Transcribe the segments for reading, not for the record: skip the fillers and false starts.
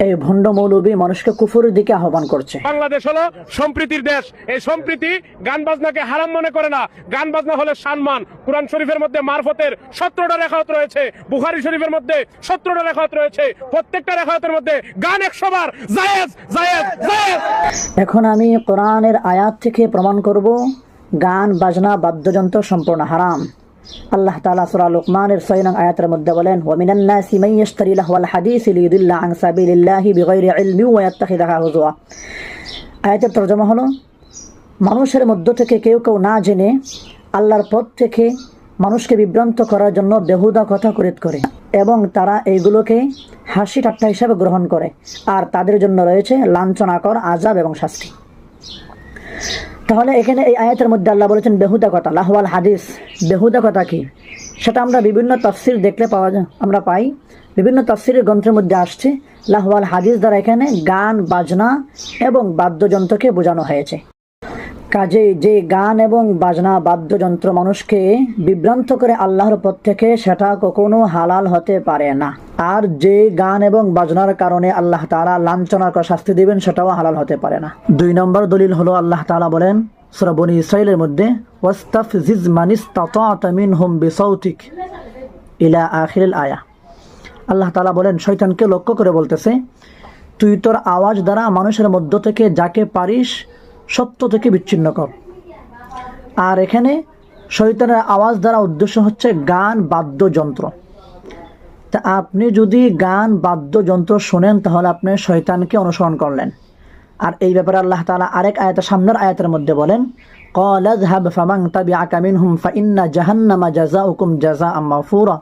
এই ভণ্ড মৌলবী মানুষকে কুফরের দিকে আহ্বান করছে। বাংলাদেশ হলো সম্প্রীতির দেশ। এই সম্প্রীতি গান বাজনাকে হারাম মনে করে না। গান বাজনা হলে সম্মান। কুরআন শরীফের মধ্যে মারফতের 17টা রেখাত রয়েছে, বুখারী শরীফের মধ্যে 17টা রেখাত রয়েছে। প্রত্যেকটা রেখাতের মধ্যে গান 100 বার জায়েজ জায়েজ জায়েজ। এখন আমি কোরআনের আয়াত থেকে প্রমাণ করব গান বাজনা বাদ্যযন্ত্র সম্পূর্ণ হারাম। আল্লাহ তাআলা সূরা লুকমানের 6 নং আয়াতের মধ্যে বলেন, ওয়া মিনান নাসি মান ইয়াশতারি লাহওয়াল হাদিস লিয়ুদিল্লা আন সাবিলিল্লাহি বিগাইরি ইলমি ওয়া ইয়াত্তাখিযুহা হুজুয়া। আয়াতের তরজমা হলো, মানুষের মধ্য থেকে কেউ কেউ না জেনে আল্লাহর পথ থেকে মানুষকে বিভ্রান্ত করার জন্য বেহুদা কথা কুরিত করে এবং তারা এইগুলোকে হাসি ঠাট্টা হিসাবে গ্রহণ করে, আর তাদের জন্য রয়েছে লাঞ্ছনাকর আযাব এবং শাস্তি। তাহলে এখানে এই আয়াতের মধ্যে আল্লাহ বলেছেন বেহুদা কথা, লাহওয়াল হাদিস। বেহুদা কথা কি সেটা আমরা বিভিন্ন তাফসির দেখলে আমরা পাই। বিভিন্ন তাফসিরের গ্রন্থের মধ্যে আসছে লাহওয়াল হাদিস দ্বারা এখানে গান বাজনা এবং বাদ্যযন্ত্রকে বোঝানো হয়েছে। কাজে যে গান এবং বাজনা বাদ্যযন্ত্র মানুষকে বিভ্রান্ত করে আল্লাহর পথ থেকে, সেটা কখনো হালাল হতে পারে না। আর যে গান এবং বাজনার কারণে আল্লাহ তাআলা লাঞ্ছনাকর শাস্তি দিবেন, সেটাও হালাল হতে পারে না। 2 নম্বর দলিল হলো, আল্লাহ তাআলা বলেন সূরা বনী ইসরাঈলের মধ্যে, ওয়াস্তাফজিজ মানিস্তাতা'তা মিনহুম বিসাউতিক ইলা আখিরিল আয়া। আল্লাহ তাআলা বলেন, শয়তানকে লক্ষ্য করে বলতেছে, তুই তোর আওয়াজ দ্বারা মানুষের মধ্য থেকে যাকে পারিস সত্য থেকে বিচ্ছিন্ন কর। আর এখানে শয়তানের আওয়াজ দ্বারা উদ্দেশ্য হচ্ছে গান বাদ্যযন্ত্র। তা আপনি যদি গান বাদ্যযন্ত্র শোনেন, তাহলে আপনি শয়তানকে অনুসরণ করলেন। আর এই ব্যাপারে আল্লাহ তাআলা আরেক আয়াতের সামনের আয়াতের মধ্যে বলেন, ক্বালা যহাব ফামান তাবিআকা মিনহুম ফাইন্না জাহান্নামা জাযাউকুম জাযাআম মাগফুরা।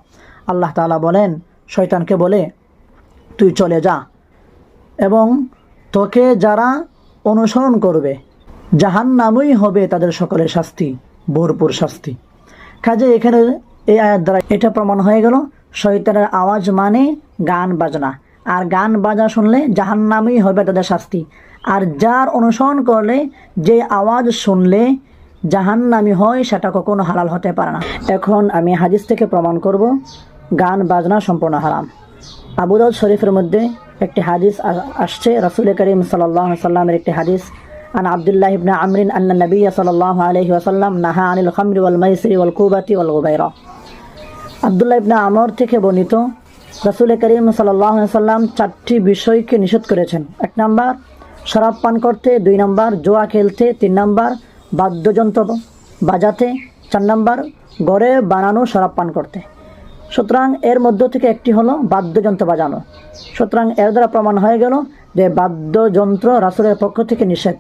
আল্লাহ তাআলা বলেন, শয়তানকে বলে, তুই চলে যা এবং তোকে যারা অনুসরণ করবে জাহান্নামই হবে তাদের সকলের শাস্তি, ভরপুর শাস্তি। কাজে এখানে এই আয়াত দ্বারা এটা প্রমাণ হয়ে গেল, শয়তানের আওয়াজ মানে গান বাজনা, আর গান বাজনা শুনলে জাহান্নামই হবে তাদের শাস্তি। আর যার অনুসরণ করলে যে আওয়াজ শুনলে জাহান্নামী হয়, সেটা কখনো হালাল হতে পারে না। এখন আমি হাদিস থেকে প্রমাণ করব গান বাজনা সম্পূর্ণ হারাম। আবু দাউদ শরীফের মধ্যে একটি হাদিস আসছে, রাসূল করিম সাল্লাল্লাহু আলাইহি ওয়াসাল্লামের একটি হাদিস। আন আব্দুল্লাহ ইবনে আমর আন্না নবী সাল্লাল্লাহু আলাইহি ওয়াসাল্লাম নাহা আনিল খামরি ওয়াল মাইসিরি ওয়াল কুবাতি ওয়াল গুবাইরা। আব্দুল্লাহ ইবনে আমর থেকে বর্ণিত, রাসূল করিম সাল্লাল্লাহু আলাইহি ওয়াসাল্লাম 4টি বিষয়কে নিষেধ করেছেন। 1 নাম্বার শরাব পান করতে, 2 নাম্বার জুয়া খেলতে, 3 নাম্বার বাদ্যযন্ত্র বাজাতে, 4 নাম্বার ঘরে বানানো শরাব পান করতে। সুতরাং এর মধ্য থেকে একটি হলো বাদ্যযন্ত্র বাজানো। সুতরাং এর দ্বারা প্রমাণ হয়ে গেল যে বাদ্যযন্ত্র রাসূলের পক্ষ থেকে নিষেধ।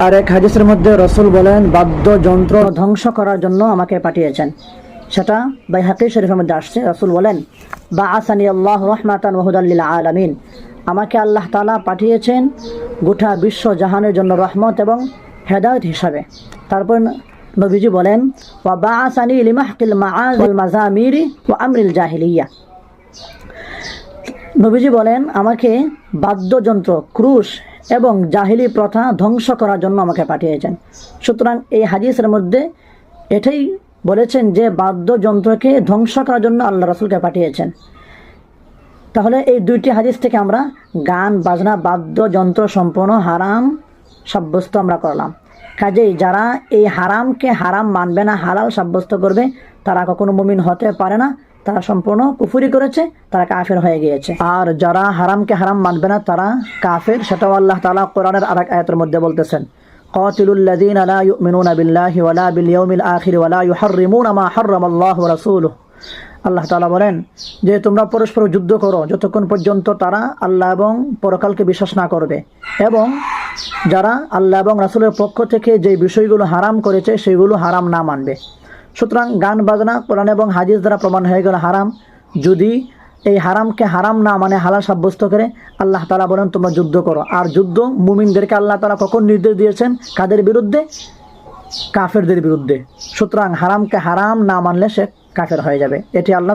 আর এক হাদিসের মধ্যে রাসূল বলেন, বাদ্যযন্ত্র ধ্বংস করার জন্য আমাকে পাঠিয়েছেন। সেটা বাইহাকী শরীফের মধ্যে আসছে। রাসূল বলেন, বাআসানি আল্লাহু রাহমাতান ওয়া হুদাল লিল আলামিন। আমাকে আল্লাহ তাআলা পাঠিয়েছেন গোটা বিশ্ব জাহানের জন্য রহমত এবং হেদায়েত হিসাবে। তারপর নবীজি বলেন, ওয়া বাআসানি লিমাহকিল মাআজ ওয়াল মাযামিরি ওয়া আমরিল জাহিলিয়া। নবীজি বলেন, আমাকে বাদ্যযন্ত্র, ক্রুশ এবং জাহিলি প্রথা ধ্বংস করার জন্য আমাকে পাঠিয়েছেন। সুতরাং এই হাদিসের মধ্যে এটাই বলেছেন যে বাদ্যযন্ত্রকে ধ্বংস করার জন্য আল্লাহ রাসূলকে পাঠিয়েছেন। তাহলে এই 2টি হাদিস থেকে আমরা গান বাজনা বাদ্যযন্ত্র সম্পূর্ণ হারাম সাব্যস্ত আমরা করলাম। কাজেই যারা এই হারামকে হারাম মানবে না, হালাল সাব্যস্ত করবে, তারা কখনো মুমিন হতে পারে না। তারা সম্পূর্ণ কুফরি করেছে, তারা কাফের হয়ে গিয়েছে। আর যারা হারামকে হারাম মানবে না, তারা কাফের। সেটাও আল্লাহ তাআলা কোরআনের আরেক আয়াতের মধ্যে বলতেছেন, قاتلوا الذين لا يؤمنون بالله ولا باليوم الآخر ولا يحرمون ما حرم الله ورسوله। আল্লাহ তাআলা বলেন যে তোমরা পরস্পর যুদ্ধ করো যতক্ষণ পর্যন্ত তারা আল্লাহ এবং পরকালকে বিশ্বাস না করবে, এবং যারা আল্লাহ এবং রাসূলের পক্ষ থেকে যে বিষয়গুলো হারাম করেছে সেগুলো হারাম না মানবে। সুতরাং গান বাজনা কোরআন এবং হাদিস দ্বারা প্রমাণ হয়ে গেল হারাম। যদি এই হারামকে হারাম না মানে হালাল সাব্যস্ত করে, আল্লাহ তাআলা বলেন তোমরা যুদ্ধ করো। আর যুদ্ধ মুমিনদেরকে আল্লাহ তাআলা কখন নির্দেশ দিয়েছেন? কাদের বিরুদ্ধে? কাফেরদের বিরুদ্ধে। সুতরাং হারামকে হারাম না মানলে সে কাফের হয়ে যাবে। এটি আল্লাহ